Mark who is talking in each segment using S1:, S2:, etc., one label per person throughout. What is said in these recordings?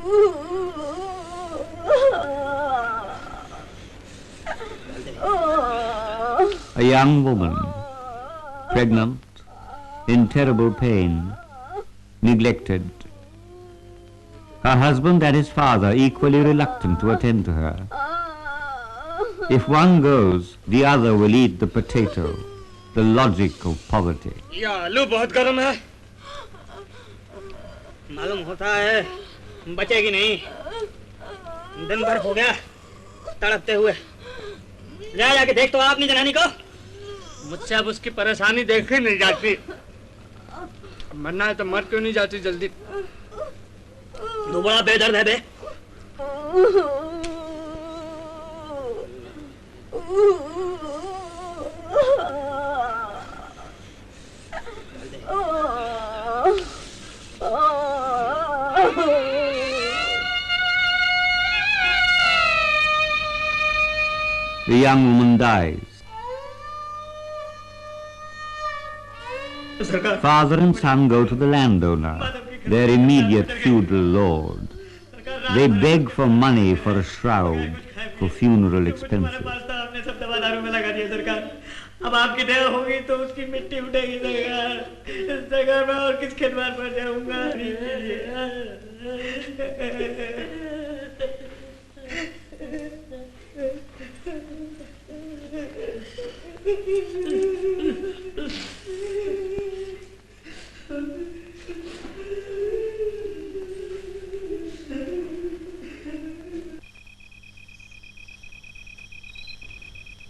S1: A young woman, pregnant, in terrible pain, neglected. Her husband and his father equally reluctant to attend to her. If one goes, the other will eat the potato, the logic of poverty.
S2: ये आलू बहुत गर्म है, मालूम होता है बचेगी नहीं। दिन भर हो गया तड़पते हुए। जाके देख तो आपने जनानी को। मुझसे अब उसकी परेशानी देखी नहीं जाती। मरना है तो मर क्यों नहीं जाती जल्दी? तू बड़ा बेदर्द है बे।
S1: The young woman dies. Father and son go to the landowner, their immediate feudal lord. They beg for money for a shroud, for funeral expenses.
S2: अब आपकी देह होगी तो उसकी मिट्टी उठेगी सरकार। सरकार मैं और किस खेतवार पर जाऊंगा?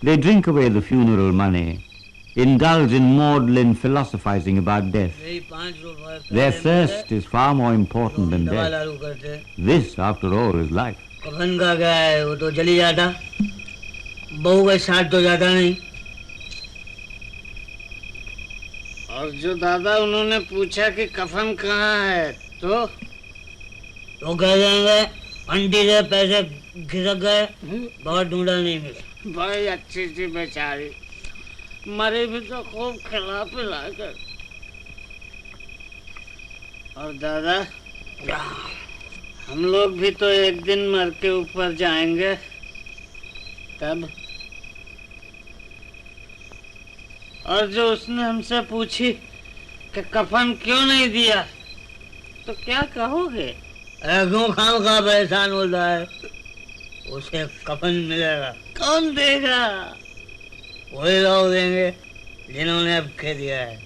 S1: They drink away the funeral money, indulge in maudlin philosophizing about death. Their thirst is far more important than death. This, after all, is life.
S3: कफन का क्या है, वो तो जली जाता, बहू के साथ तो जाता नहीं।
S4: और जो दादा उन्होंने पूछा कि कफन कहाँ है, तो
S3: कह देंगे आंटी से पैसे खिसक गए, बहुत ढूंढा नहीं मिला।
S4: भाई अच्छी सी बेचारी मरी भी तो खूब खिला पिला कर। और दादा हम लोग भी तो एक दिन मर के ऊपर जाएंगे, तब। और जो उसने हमसे पूछी कि कफन क्यों नहीं दिया, तो क्या कहोगे?
S3: क्यों खाम खा परेशान हो रहा है? उसे कफन मिलेगा।
S4: कौन देगा?
S3: वही लोग देंगे जिन्होंने अब कह दिया है।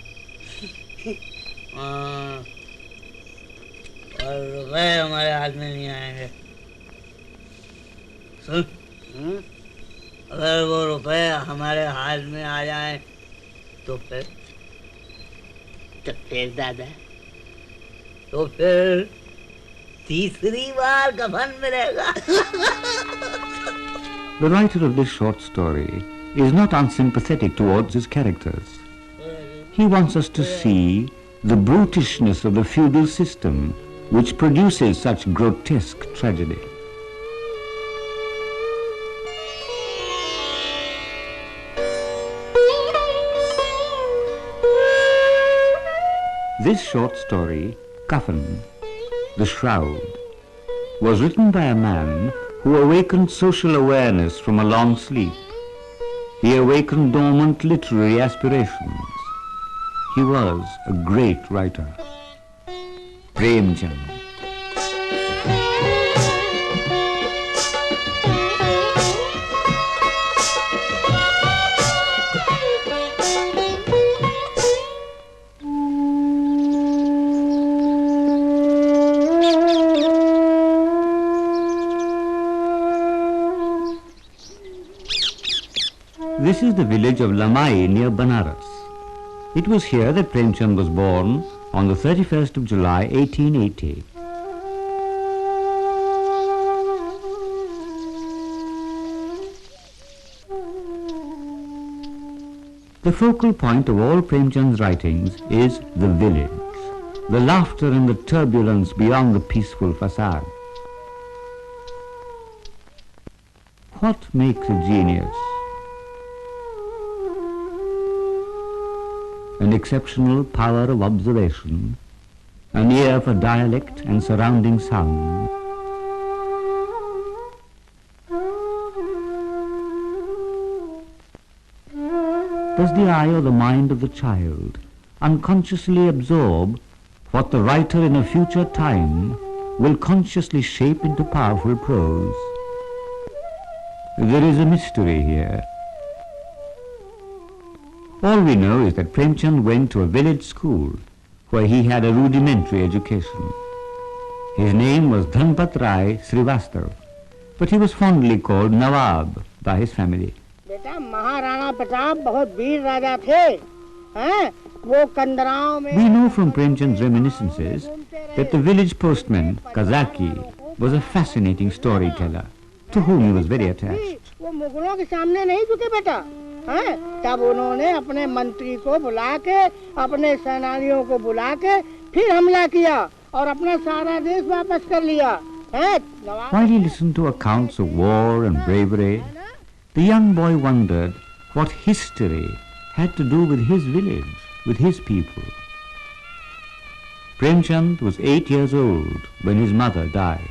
S3: और रुपए हमारे हाथ में नहीं आएंगे। सुन, अगर वो रुपए हमारे हाथ में आ जाएं, तो फिर
S4: दादा
S3: तो फिर तीसरी बार कफन मिलेगा।
S1: The writer of this short story is not unsympathetic towards his characters. He wants us to see the brutishness of the feudal system which produces such grotesque tragedy. This short story, Coffin, The Shroud, was written by a man who awakened social awareness from a long sleep. He awakened dormant literary aspirations. He was a great writer. Premchand. This is the village of Lamai near Banaras. It was here that Premchand was born on the 31st of July, 1880. The focal point of all Premchand's writings is the village, the laughter and the turbulence beyond the peaceful facade. What makes a genius? An exceptional power of observation, an ear for dialect and surrounding sound, does the eye or the mind of the child unconsciously absorb what the writer in a future time will consciously shape into powerful prose? There is a mystery here. All we know is that Premchand went to a village school where he had a rudimentary education. His name was Dhanpat Rai Srivastav, but he was fondly called Nawab by his family.
S5: बेटा महाराणा प्रताप बहुत वीर राजा थे, हैं? वो कंदराओं में
S1: We know from Premchand's reminiscences that the village postman, Kazaki, was a fascinating storyteller to whom he was very attached.
S5: वो मुगलों के सामने नहीं झुके बेटा, हैं? तब उन्होंने अपने मंत्री को बुला के, अपने सेनानियों को बुला के फिर हमला किया और अपना सारा देश वापस कर लिया, हैं?
S1: While he listened to accounts of war and bravery, the young boy wondered what history had to do with his village, with his people. Premchand was 8 years old when his mother died.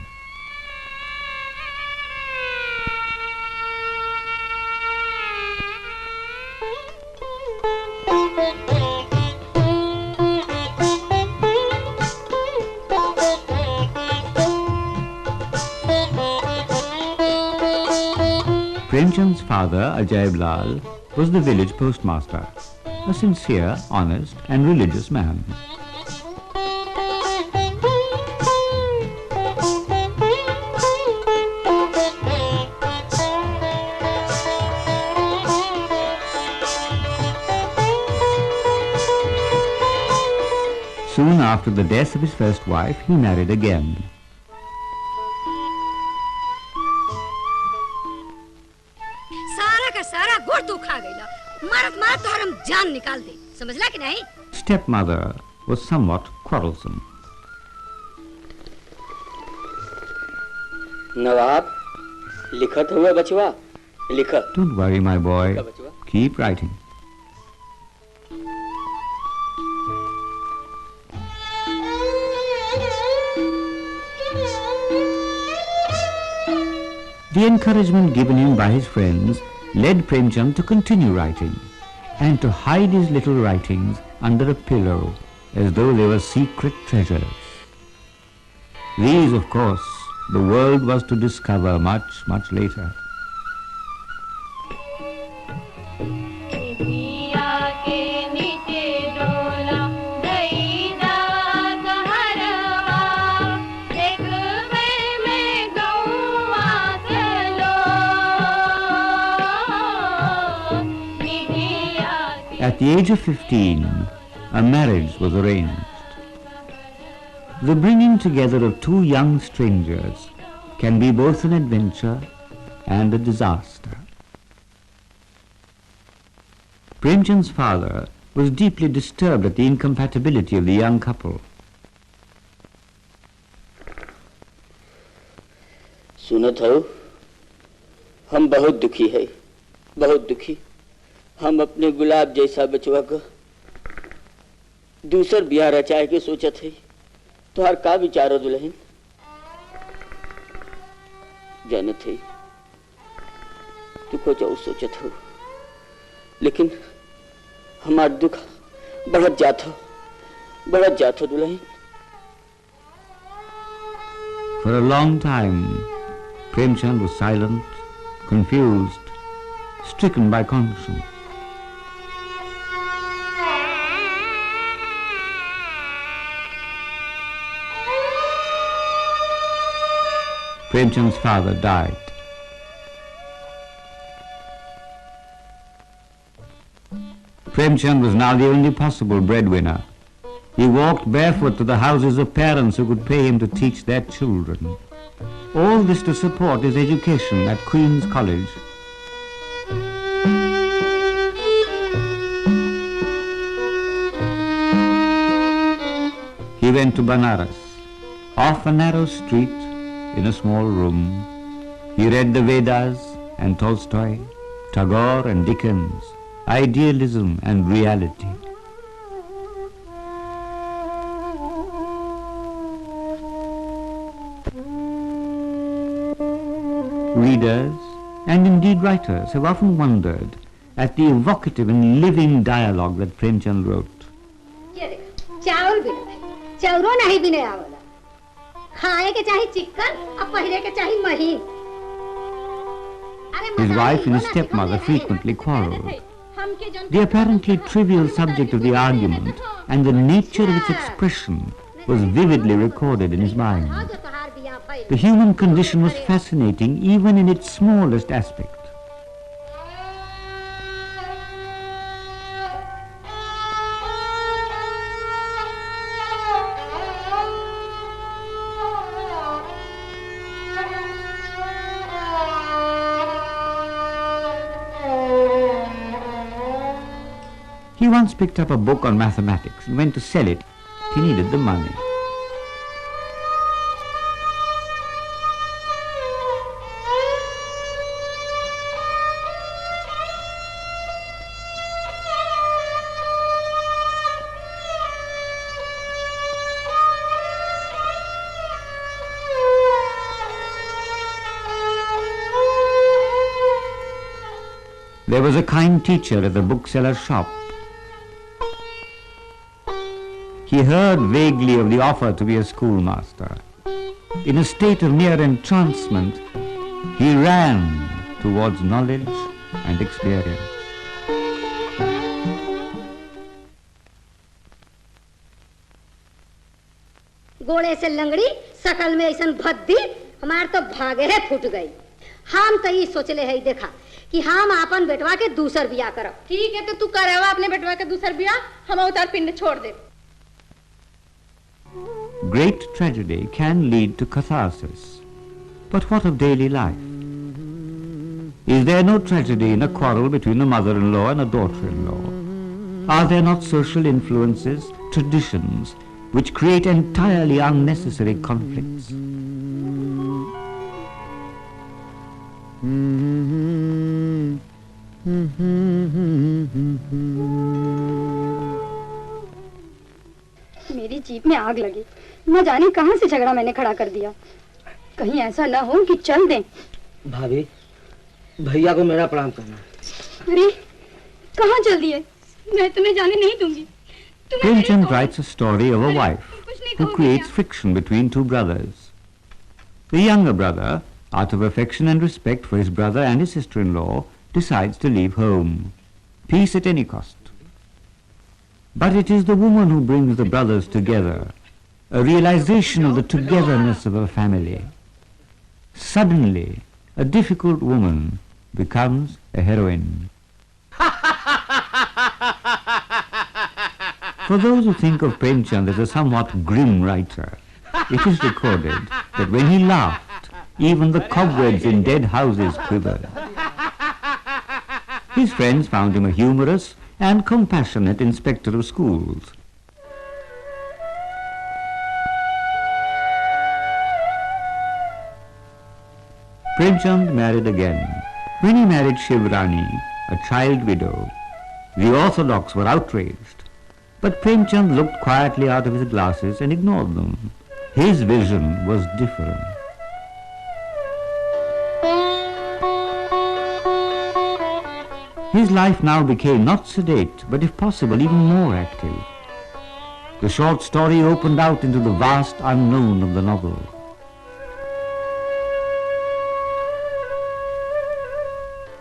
S1: Premchand's father, Ajay Lal, was the village postmaster, a sincere, honest and religious man. Soon after the death of his first wife, he married again. Stepmother was somewhat quarrelsome.
S6: नवाब, लिखत हुआ बचवा, लिखत.
S1: Don't worry, my boy. Keep writing. The encouragement given him by his friends led Premchand to continue writing and to hide his little writings under a pillow as though they were secret treasures. These, of course, the world was to discover much, much later. At the age of 15, a marriage was arranged. The bringing together of two young strangers can be both an adventure and a disaster. Premchand's father was deeply disturbed at the incompatibility of the young couple.
S6: सुनत हो, हम बहुत दुखी है, बहुत दुखी. हम अपने गुलाब जैसा बचवा को दूसर बियाह रचाए के सोचत है. तुहार का विचारो दुल्हन? जानत है तू को जो सोचत हो, लेकिन हमार दुख बढ़त जात हो दुल्हन.
S1: For a long time, Premchand was silent, confused, stricken by conscience. Premchand's father died. Premchand was now the only possible breadwinner. He walked barefoot to the houses of parents who could pay him to teach their children. All this to support his education at Queen's College. He went to Banaras. Off a narrow street, in a small room, he read the Vedas and Tolstoy, Tagore and Dickens, idealism and reality. Readers, and indeed writers, have often wondered at the evocative and living dialogue that Premchand wrote.
S7: ये देख चावल भी नहीं चौरो नहीं भी नहीं आवला खाए के चाहे चिकन और पहले के चाहे महीन
S1: His wife and his stepmother frequently quarreled. The apparently trivial subject of the argument and the nature of its expression was vividly recorded in his mind. The human condition was fascinating even in its smallest aspect. He once picked up a book on mathematics and went to sell it. He needed the money. There was a kind teacher at the bookseller's shop. He heard vaguely of the offer to be a schoolmaster. In a state of near entrancement, he ran towards knowledge and experience.
S7: गोड़े से लंगड़ी सकल में ऐसा भद्दी हमार तो भागे है फूट गई हम तो ये सोचले है देखा कि हम अपन बेटवा के दूसर बिया करब
S8: ठीक है तो तू करवा अपने बेटवा के दूसर बिया हम उतार पिंड छोड़ दे
S1: Great tragedy can lead to catharsis. But what of daily life? Is there no tragedy in a quarrel between a mother-in-law and a daughter-in-law? Are there not social influences, traditions, which create entirely unnecessary conflicts?
S8: मेरी jeep में आग लगी न जाने कहां से झगड़ा मैंने खड़ा कर दिया कहीं ऐसा ना हो कि चल दें
S3: भाभी भैया को मेरा प्रणाम करना
S8: अरे कहां चल दिए मैं तुम्हें जाने नहीं दूंगी
S1: Premchand writes a story of a wife who creates friction between two brothers. The younger brother, out of affection and respect for his brother and his sister-in-law, decides to leave home. Peace at any cost. But it is the woman who brings the brothers together, a realization of the togetherness of a family. Suddenly, a difficult woman becomes a heroine. For those who think of Premchand as a somewhat grim writer, it is recorded that when he laughed, even the cobwebs in dead houses quivered. His friends found him a humorous and compassionate inspector of schools. Premchand married again. When he married Shivrani, a child widow, the orthodox were outraged. But Premchand looked quietly out of his glasses and ignored them. His vision was different. His life now became not sedate, but if possible even more active. The short story opened out into the vast unknown of the novel.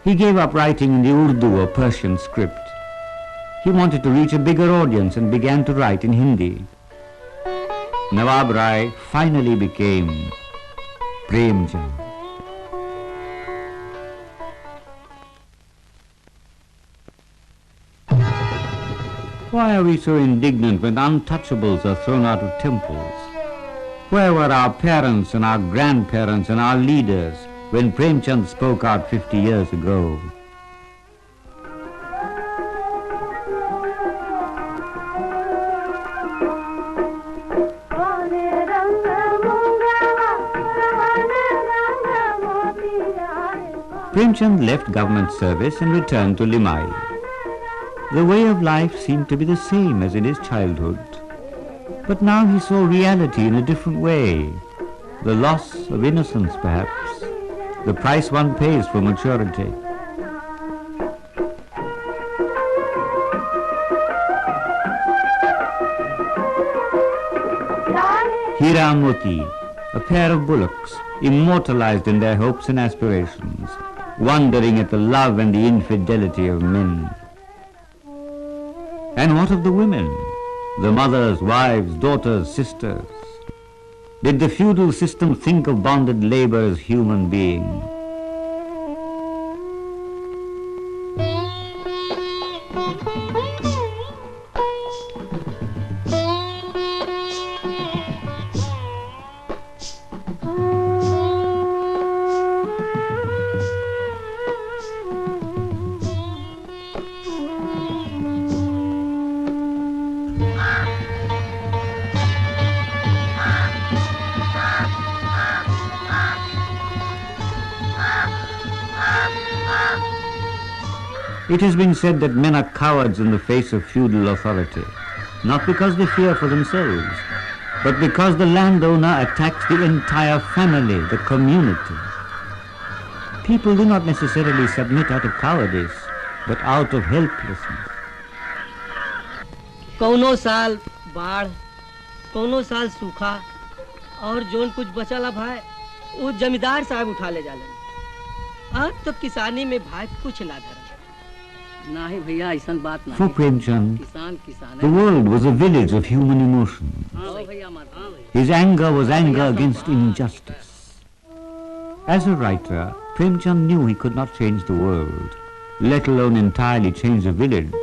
S1: He gave up writing in the Urdu or Persian script. He wanted to reach a bigger audience and began to write in Hindi. Nawab Rai finally became Premchand. Why are we so indignant when untouchables are thrown out of temples? Where were our parents and our grandparents and our leaders when Premchand spoke out 50 years ago? Premchand left government service and returned to Limai. The way of life seemed to be the same as in his childhood. But now he saw reality in a different way. The loss of innocence, perhaps. The price one pays for maturity. Hira Moti, a pair of bullocks, immortalized in their hopes and aspirations, wondering at the love and the infidelity of men. And what of the women? The mothers, wives, daughters, sisters? Did the feudal system think of bonded labor as human beings? It has been said that men are cowards in the face of feudal authority, not because they fear for themselves, but because the landowner attacks the entire family, the community. People do not necessarily submit out of cowardice, but out of helplessness.
S9: कौनो साल बाढ़, कौनो साल सूखा, और zone कुछ बचला भाई, वो जमींदार साहब उठा ले जालन। अब तो किसानी में भाई कुछ ना धरन। नहीं भैया ऐसा बात नहीं।
S1: For Premchand,
S9: किसान किसान
S1: the world was a village of human emotion. His anger was anger against injustice. As a writer, Premchand knew he could not change the world, let alone entirely change a village.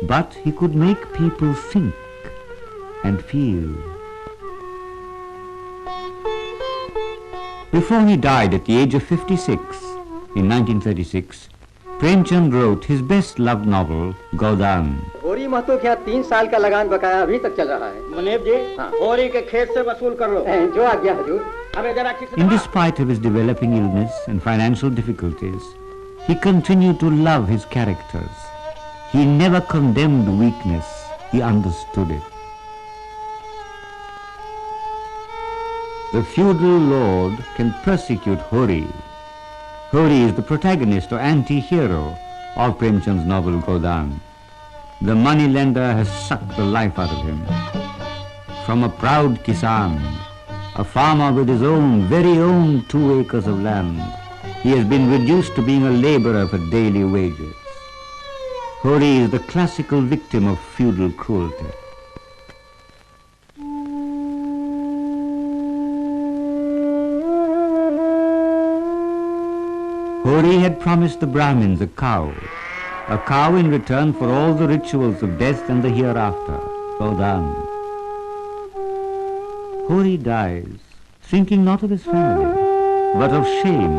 S1: But he could make people think and feel. Before he died at the age of 56, in 1936, Premchand wrote his best-loved novel, Godan.
S10: होरी महतो क्या 3 साल का लगान बकाया अभी तक चल रहा है।
S5: मुनीब जी, होरी के खेत से वसूल कर लो।
S10: जो आज्ञा हुजूर।
S5: अबे जरा ठीक से।
S1: In despite of his developing illness and financial difficulties, he continued to love his characters. He never condemned weakness, he understood it. The feudal lord can persecute Hori. Hori is the protagonist or anti-hero of Premchand's novel Godan. The moneylender has sucked the life out of him. From a proud kisan, a farmer with his own, very own 2 acres of land, he has been reduced to being a laborer for daily wages. Hori is the classical victim of feudal cruelty. Hori had promised the Brahmins a cow in return for all the rituals of death and the hereafter, Godan. Hori dies, thinking not of his family, but of shame,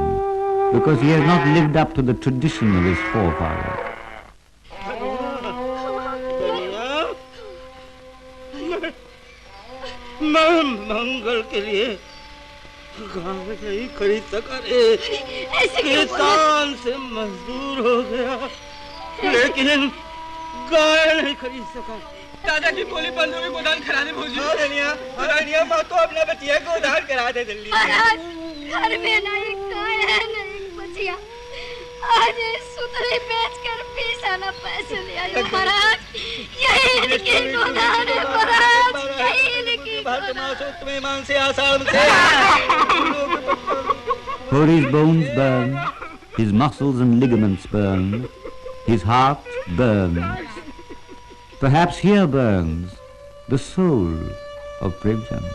S1: because he has not lived up to the tradition of his forefathers.
S5: मैं मंगल के लिए गाँव नहीं खरीद सका रे। किसान से मजदूर हो गया, लेकिन गाय नहीं खरीद सका। दादाजी बोली बंधु में गोदान करा दे भौजी। अरनिया माँ तो अपना बचिया गोदान करा दे जल्दी।
S8: घर में नहीं गाय है नहीं बचिया। आज सुतरी बेचकर पीसाना पैसे ले आयो महाराज। यही इनकी गोदान है महाराज, यही इनकी गोदान।
S1: Hori's bones burn, his muscles and ligaments burn, his heart burns. Perhaps here burns the soul of Premchand.